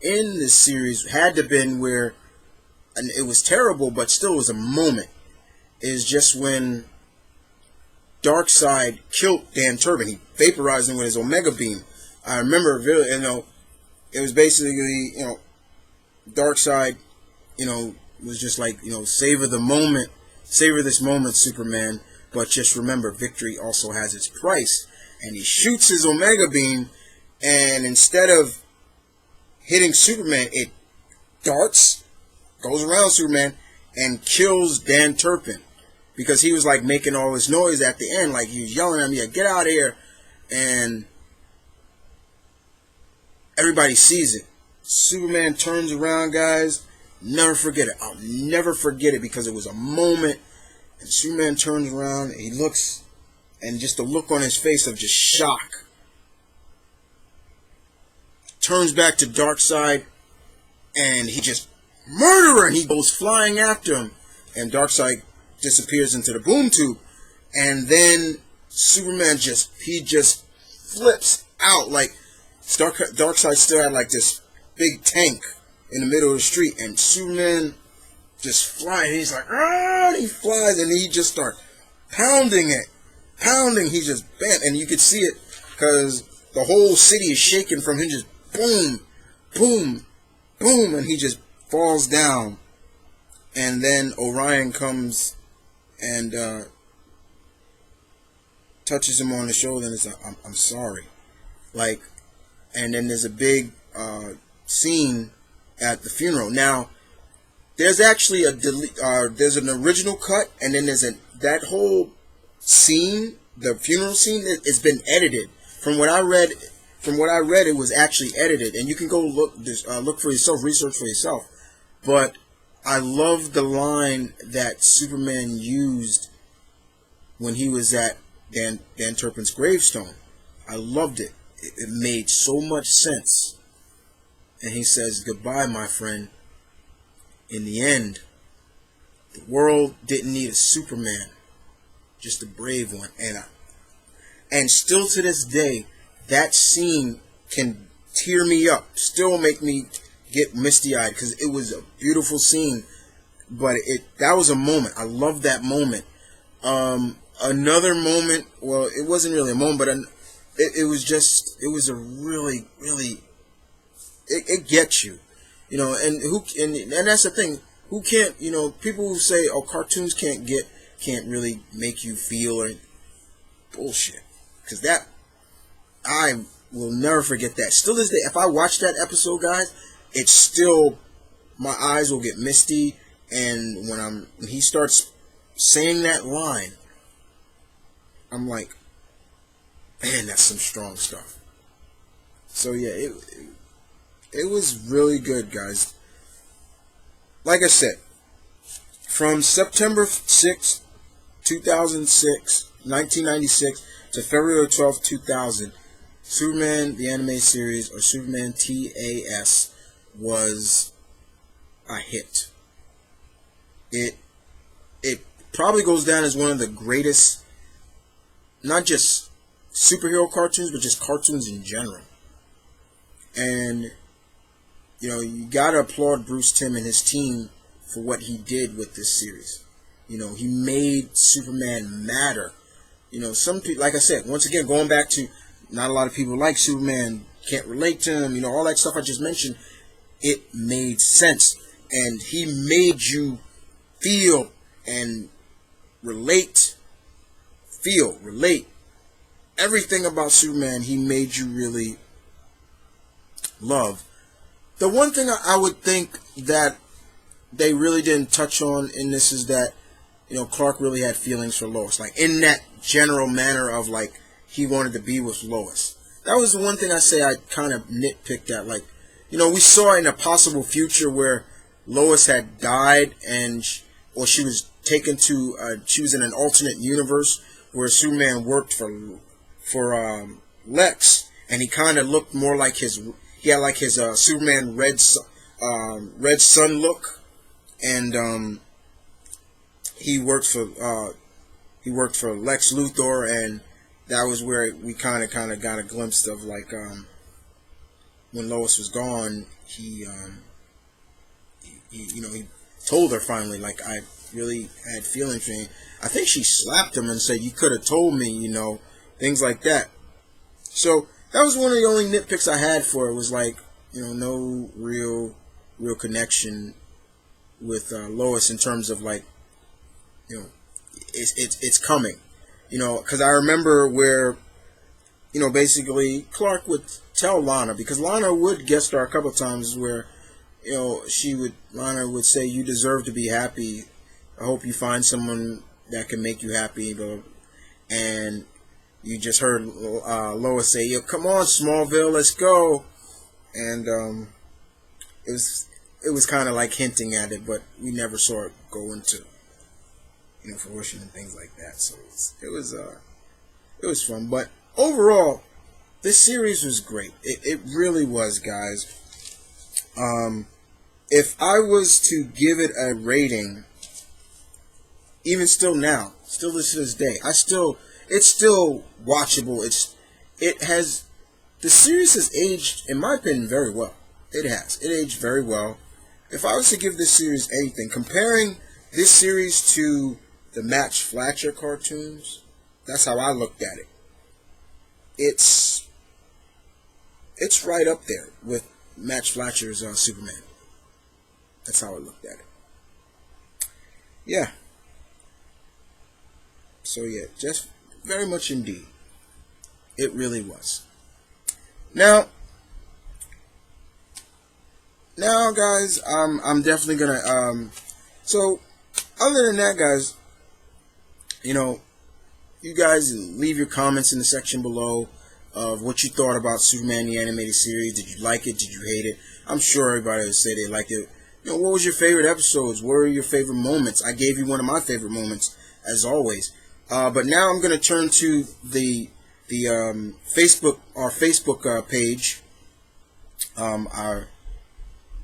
in this series had to been where, and it was terrible, but still was a moment, is just when Darkseid killed Dan Turpin. He vaporized him with his Omega Beam. I remember, it was basically, Darkseid, was just like, savor the moment, savor this moment, Superman, but just remember, victory also has its price. And he shoots his Omega Beam, and instead of hitting Superman, it darts, goes around Superman, and kills Dan Turpin. Because he was like making all this noise at the end, like he was yelling at me, like, get out of here. And everybody sees it. Superman turns around, guys. Never forget it. I'll never forget it because it was a moment. And Superman turns around and he looks, and just the look on his face of just shock. Turns back to Darkseid, and he just, murderer! And he goes flying after him. And Darkseid disappears into the boom tube, and then Superman just flips out. Like Darkseid still had like this big tank in the middle of the street, and Superman just flies. He's like, ah! He flies, and he just starts pounding it, pounding. He just bam, and you could see it because the whole city is shaking from him. Just boom, boom, boom, and he just falls down. And then Orion comes and touches him on the shoulder and says, I'm sorry. Like, and then there's a big scene at the funeral. Now, there's actually there's an original cut, and then there's that whole scene, the funeral scene, it's been edited. From what I read, it was actually edited, and you can go look for yourself, research for yourself. But I love the line that Superman used when he was at Dan Turpin's gravestone. I loved it. It made so much sense. And he says, goodbye, my friend. In the end, the world didn't need a Superman, just a brave one. And still to this day, that scene can tear me up, still make me get misty-eyed, because it was a beautiful scene. But that was a moment. I love that moment. Another moment, well, it wasn't really a moment, but it was a really, really, it gets you, and that's the thing. Who can't, people who say, oh, cartoons can't really make you feel, or bullshit. Because that, I will never forget that. Still this day, if I watch that episode, guys, it's still, my eyes will get misty, and when he starts saying that line, I'm like, man, that's some strong stuff. So yeah, it was really good, guys. Like I said, from September 6th, 1996 to February 12th, 2000, Superman, the anime series, or Superman TAS, was a hit. It probably goes down as one of the greatest, not just superhero cartoons, but just cartoons in general. And, you gotta applaud Bruce Timm and his team for what he did with this series. He made Superman matter. Some people, like I said, once again, going back to, not a lot of people like Superman, can't relate to him, all that stuff I just mentioned, it made sense. And he made you feel and relate. Everything about Superman, he made you really love. The one thing I would think that they really didn't touch on in this is that, Clark really had feelings for Lois. Like, in that general manner of, like, he wanted to be with Lois. That was the one thing I say I kind of nitpicked at. Like, we saw in a possible future where Lois had died or she was taken to, she was in an alternate universe where Superman worked for Lex, and he kind of looked more like he had like his Superman Red Sun look, and he worked for Lex Luthor, and that was where we kind of got a glimpse of, like, when Lois was gone, he told her finally, like, I really had feelings for him. I think she slapped him and said, "You could have told me," things like that. So that was one of the only nitpicks I had for it, was like, no real connection with Lois in terms of, like, it's coming, because I remember where, basically Clark would tell Lana, because Lana would guest star a couple of times where, Lana would say, "You deserve to be happy. I hope you find someone that can make you happy," and you just heard Lois say, "Yo, come on, Smallville, let's go," and it was kind of like hinting at it, but we never saw it go into fruition and things like that. So it was fun, but overall, this series was great. It really was, guys. If I was to give it a rating, even still now, still to this day, it's still watchable. The series has aged, in my opinion, very well. It aged very well. If I was to give this series anything, comparing this series to the Max Fleischer cartoons, that's how I looked at it. It's right up there with Max Fleischer's Superman. That's how I looked at it. Yeah. So yeah, just very much indeed. It really was. Now, guys, I'm definitely gonna. So, other than that, guys, you guys leave your comments in the section below of what you thought about Superman the animated series. Did you like it? Did you hate it? I'm sure everybody would say they liked it. What was your favorite episodes? What were your favorite moments? I gave you one of my favorite moments, as always. But now I'm gonna turn to the our Facebook page. I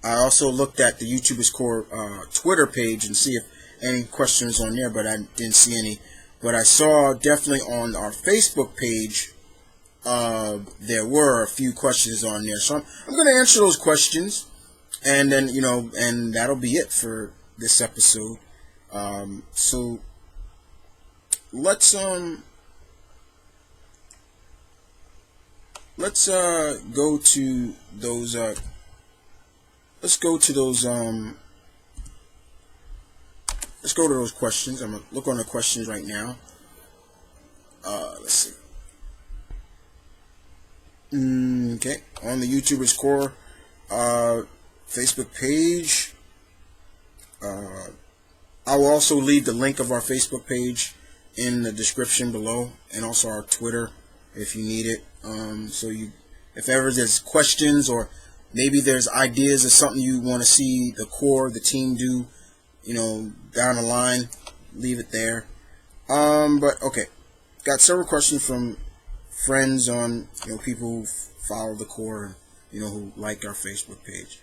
also looked at the YouTubers Core Twitter page and see if any questions on there, but I didn't see any. But I saw definitely on our Facebook page there were a few questions on there, so I'm going to answer those questions, and then and that'll be it for this episode. So let's go to those. Let's go to those questions. I'm gonna look on the questions right now. Let's see. Okay, on the YouTubers Core Facebook page. I will also leave the link of our Facebook page in the description below, and also our Twitter if you need it. So if ever there's questions, or maybe there's ideas of something you want to see the team do, down the line, leave it there. But okay, got several questions from friends on, people who follow the core, who like our Facebook page.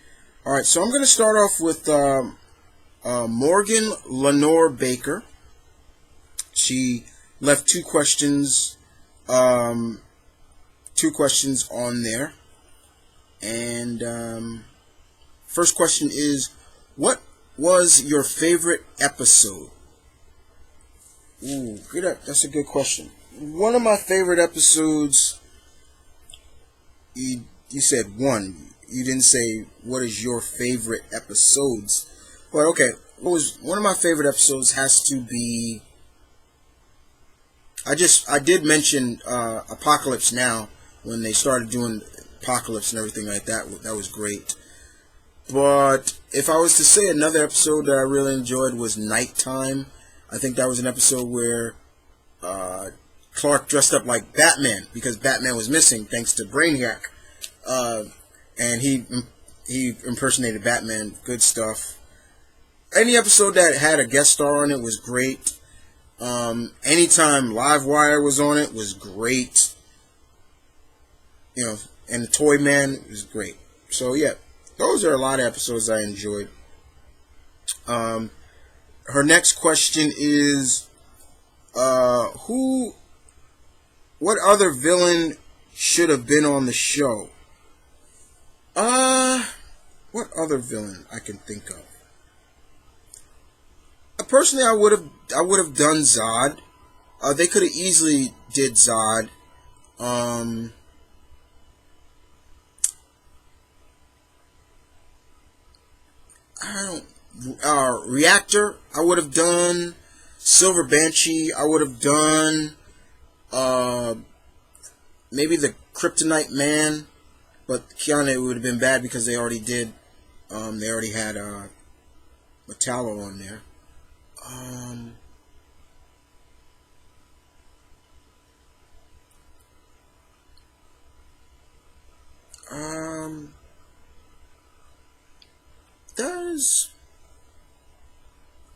All right, so I'm going to start off with Morgan Lenore Baker. She left two questions on there, and first question is, what was your favorite episode? Ooh, that's a good question. One of my favorite episodes, you said one. You didn't say what is your favorite episodes. But okay, one of my favorite episodes has to be, I did mention Apocalypse Now, when they started doing Apocalypse and everything like that. That was great. But if I was to say another episode that I really enjoyed was Nighttime. I think that was an episode where Clark dressed up like Batman because Batman was missing thanks to Brainiac, and he impersonated Batman. Good stuff. Any episode that had a guest star on it was great. Anytime Livewire was on it was great. And the Toy Man was great. So yeah, those are a lot of episodes I enjoyed. Her next question is, what other villain should have been on the show? What other villain I can think of? Personally, I would have done Zod. They could have easily did Zod. Reactor, I would have done. Silver Banshee, I would have done. Maybe the Kryptonite Man, but Keanu would have been bad because they already did. They already had Metallo on there.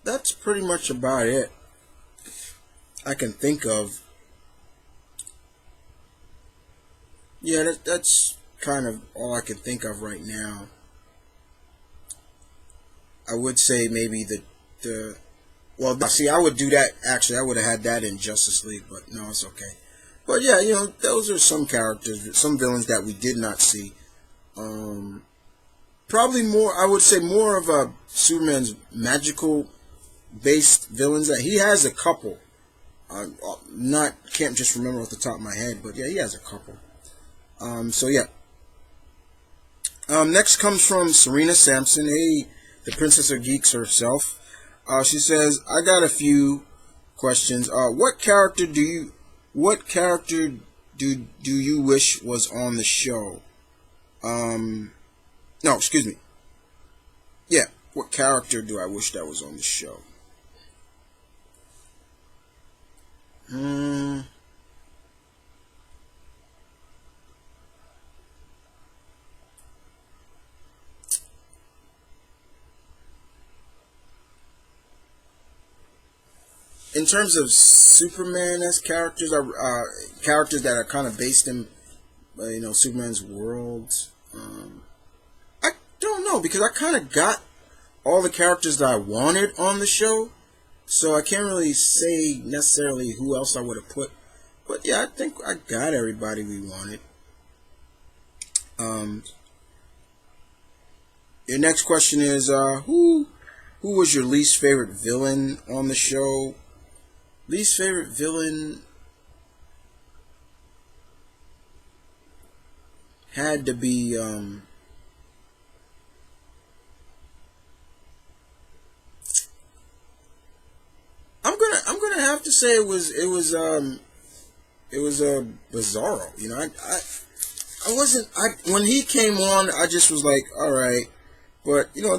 That's pretty much about it I can think of. Yeah, that's kind of all I can think of right now. I would say maybe well, see, I would do that, actually. I would have had that in Justice League, but no, it's okay. But yeah, those are some characters, some villains that we did not see. Probably more, I would say more of a Superman's magical based villains. That he has a couple. Can't just remember off the top of my head, but yeah, he has a couple. So yeah. Next comes from Serena Sampson, the Princess of Geeks herself. She says, I got a few questions. What character do you wish was on the show? No, excuse me. Yeah, what character do I wish that was on the show? In terms of Superman as characters, characters that are kind of based in, Superman's world. I don't know, because I kind of got all the characters that I wanted on the show, so I can't really say necessarily who else I would have put. But yeah, I think I got everybody we wanted. Your next question is, who was your least favorite villain on the show? Least favorite villain had to be I'm gonna have to say it was it was a Bizarro. You know, I wasn't. When he came on, I just was like, all right. But you know,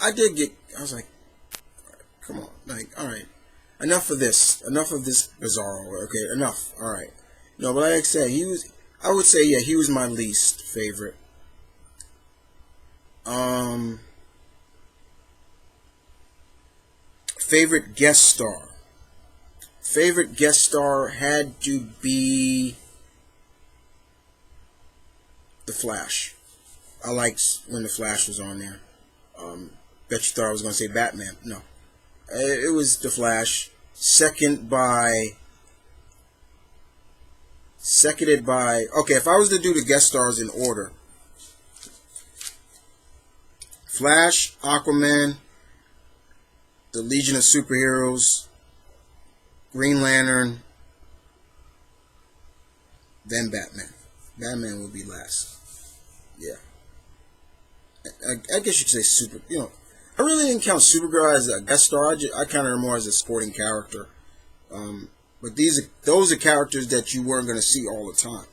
I did get. I was like, come on, like, all right, enough of this Bizarro. Okay, enough. All right. No, but like I said, he was. I would say, yeah, he was my least favorite. Favorite guest star. Favorite guest star had to be The Flash. I liked when The Flash was on there. Bet you thought I was going to say Batman. No. It was The Flash. Seconded by... Okay, if I was to do the guest stars in order. Flash, Aquaman, the Legion of Superheroes, Green Lantern, then Batman. Batman would be last. Yeah. I guess you could say I really didn't count Supergirl as a guest star. I counted her more as a supporting character. But those are characters that you weren't going to see all the time.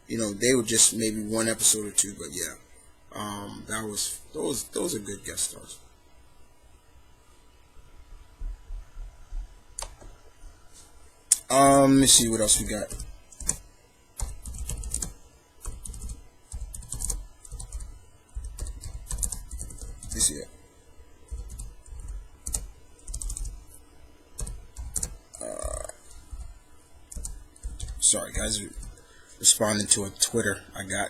You know, they were just maybe one episode or two. But yeah, those are good guest stars. Let me see what else we got. Let's see it. Sorry, guys. Responding to a tweet I got.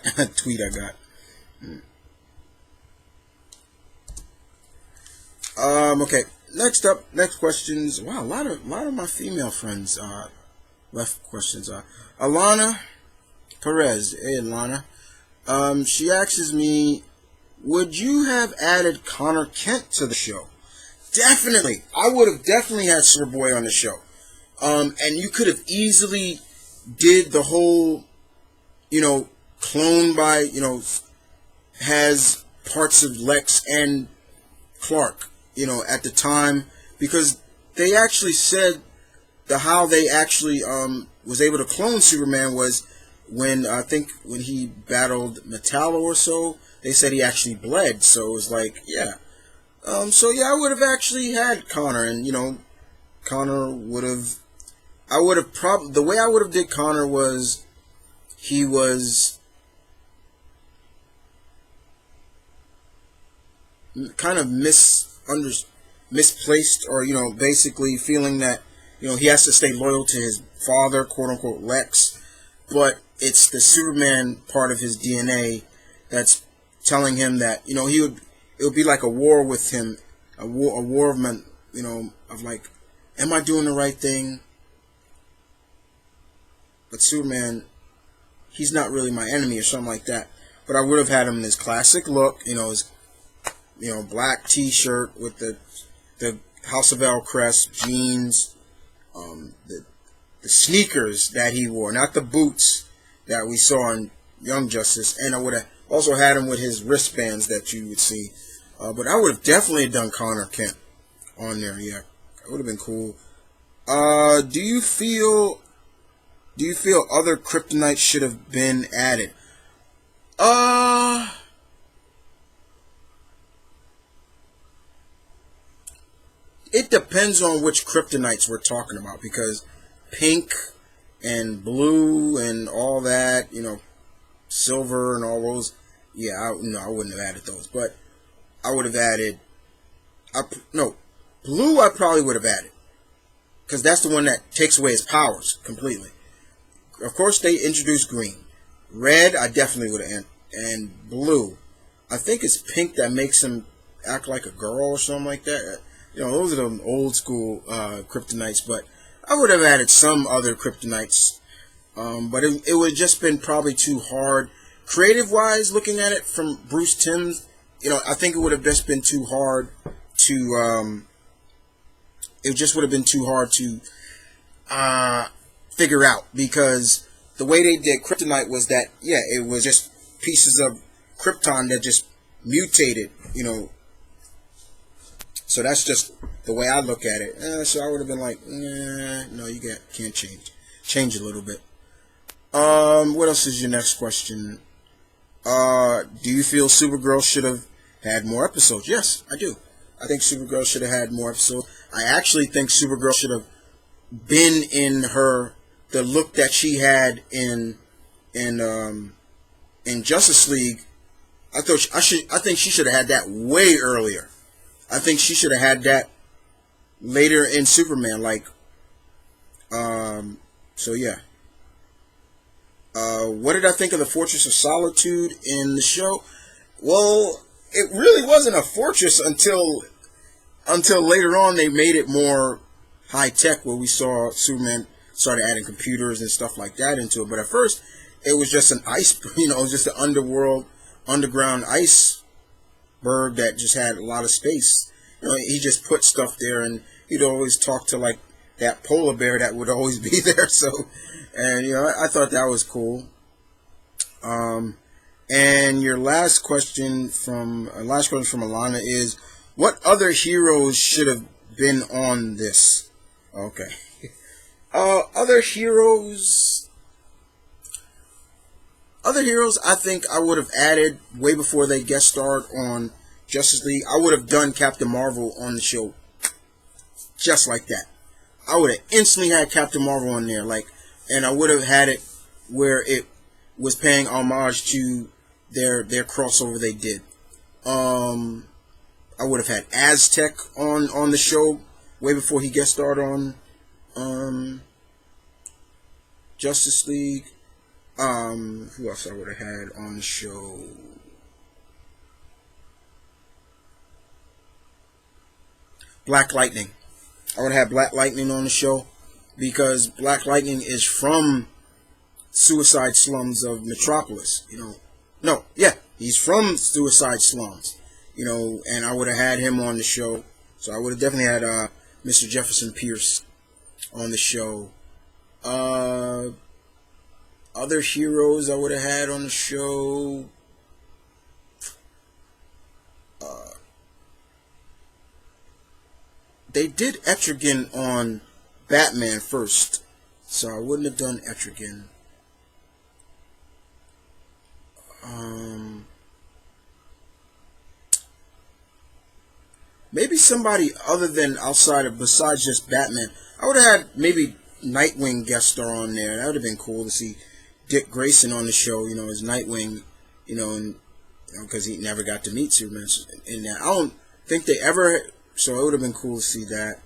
Okay. Next questions. Wow, a lot of my female friends left questions. Alana Perez. Hey, Alana. She asks me, would you have added Connor Kent to the show? Definitely. I would have definitely had Superboy on the show. And you could have easily did the whole, clone by, has parts of Lex and Clark, at the time, because they actually said how they actually was able to clone Superman was when he battled Metallo or so. They said he actually bled, so it was like, yeah. I would have actually had Connor, and Connor would have. The way I would have did Connor was, he was kind of misplaced, or basically feeling that he has to stay loyal to his father, quote unquote Lex, but it's the Superman part of his DNA that's telling him that it would be like a war with him, a war of men, of like, am I doing the right thing? But Superman, he's not really my enemy or something like that. But I would have had him in his classic look, his black T-shirt with the House of L crest, jeans, the sneakers that he wore, not the boots that we saw in Young Justice. And I would have also had him with his wristbands that you would see. But I would have definitely done Connor Kent on there. Yeah, it would have been cool. Do you feel other kryptonites should have been added? It depends on which kryptonites we're talking about, because pink and blue and all that, silver and all those, yeah, I wouldn't have added those, but I would have added, blue I probably would have added, because that's the one that takes away his powers completely. Of course, they introduced green. Red, I definitely would have, and blue, I think it's pink that makes him act like a girl or something like that. Those are the old school kryptonites, but I would have added some other kryptonites. But it would have just been probably too hard. Creative-wise, looking at it from Bruce Timm's, I think it would have just been too hard to, it just would have been too hard to figure out, because the way they did Kryptonite was that, yeah, it was just pieces of Krypton that just mutated, So that's just the way I look at it. So I would have been like, nah, no, you can't change. Change a little bit. What else is your next question? Do you feel Supergirl should have had more episodes? Yes, I do. I think Supergirl should have had more episodes. I actually think Supergirl should have been in the look that she had in Justice League. I think she should have had that way earlier. I think she should have had that later in Superman. So yeah. What did I think of the Fortress of Solitude in the show? Well, it really wasn't a fortress until later on they made it more high tech, where we saw Superman started adding computers and stuff like that into it. But at first, it was just an ice, it was just an underground iceberg that just had a lot of space. He just put stuff there, and he'd always talk to like that polar bear that would always be there. So, and I thought that was cool. And your last question from Alana is, what other heroes should have been on this? Okay. Other heroes, I think I would have added way before they guest starred on Justice League. I would have done Captain Marvel on the show just like that. I would have instantly had Captain Marvel on there, and I would have had it where it was paying homage to their crossover they did. I would have had Aztec on the show way before he guest starred on Justice League. Who else I would have had on the show? Black Lightning. I would have had Black Lightning on the show because Black Lightning is from Suicide Slums of Metropolis. He's from Suicide Slums. And I would have had him on the show. So I would have definitely had Mr. Jefferson Pierce on the show. Other heroes I would have had on the show. They did Etrigan on Batman first, so I wouldn't have done Etrigan. Maybe somebody other than besides just Batman. I would have had maybe Nightwing guest star on there. That would have been cool to see Dick Grayson on the show, as Nightwing, because he never got to meet Superman in that. I don't think they ever, so it would have been cool to see that.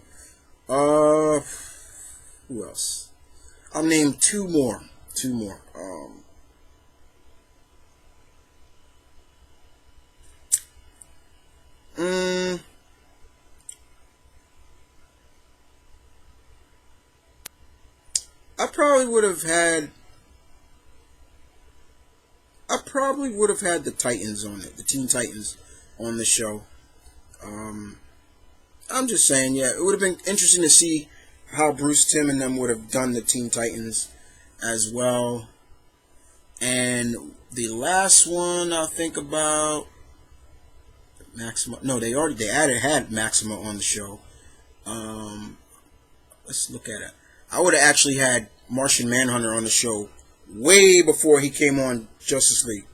Who else? I'll name two more. I probably would have had the Titans on it, the Teen Titans on the show. I'm just saying, yeah, it would have been interesting to see how Bruce Timm and them would have done the Teen Titans as well. And the last one I'll think about, Maxima. No, they had Maxima on the show. Let's look at it. I would have actually had Martian Manhunter on the show way before he came on Justice League.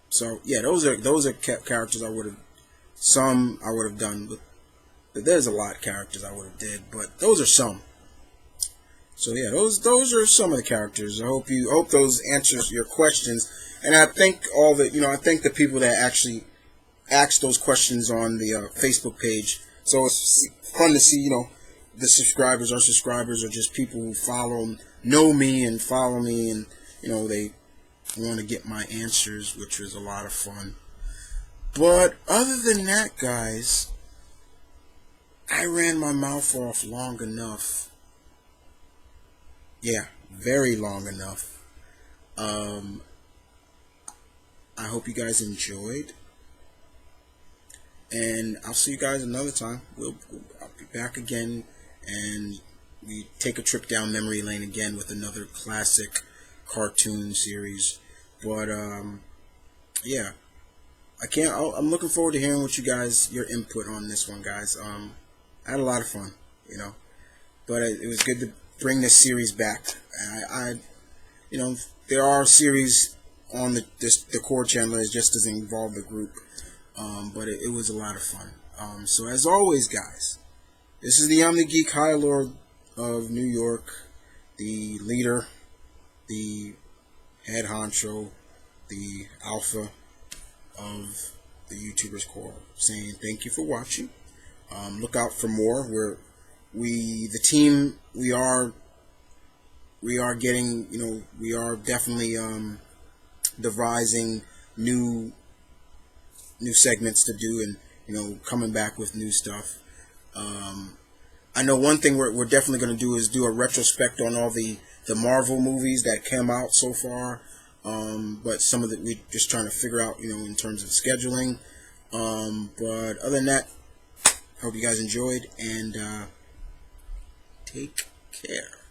So yeah, those are characters I would have. Some I would have done, but there's a lot of characters I would have did. But those are some. So yeah, those are some of the characters. I hope those answers your questions. And I thank I thank the people that actually asked those questions on the Facebook page. So it's fun to see, the subscribers or just people who know me and follow me, and they want to get my answers, which was a lot of fun. But other than that, guys, I ran my mouth off long enough. Yeah, very long enough. I hope you guys enjoyed. And I'll see you guys another time. I'll be back again, and we take a trip down memory lane again with another classic cartoon series. But yeah, I'm looking forward to hearing your input on this one, guys. I had a lot of fun, but it was good to bring this series back. You know, there are series on the core channel that just doesn't involve the group, but it was a lot of fun. So as always, guys, this is the I'm the Geek High Lord of New York, the leader, the head honcho, the alpha of the YouTubers Core, saying thank you for watching. Look out for more. The team, we are getting, we are definitely devising new segments to do, and coming back with new stuff. I know one thing we're definitely going to do is do a retrospect on all the Marvel movies that came out so far. But some of it we're just trying to figure out, in terms of scheduling. But other than that, I hope you guys enjoyed, and take care.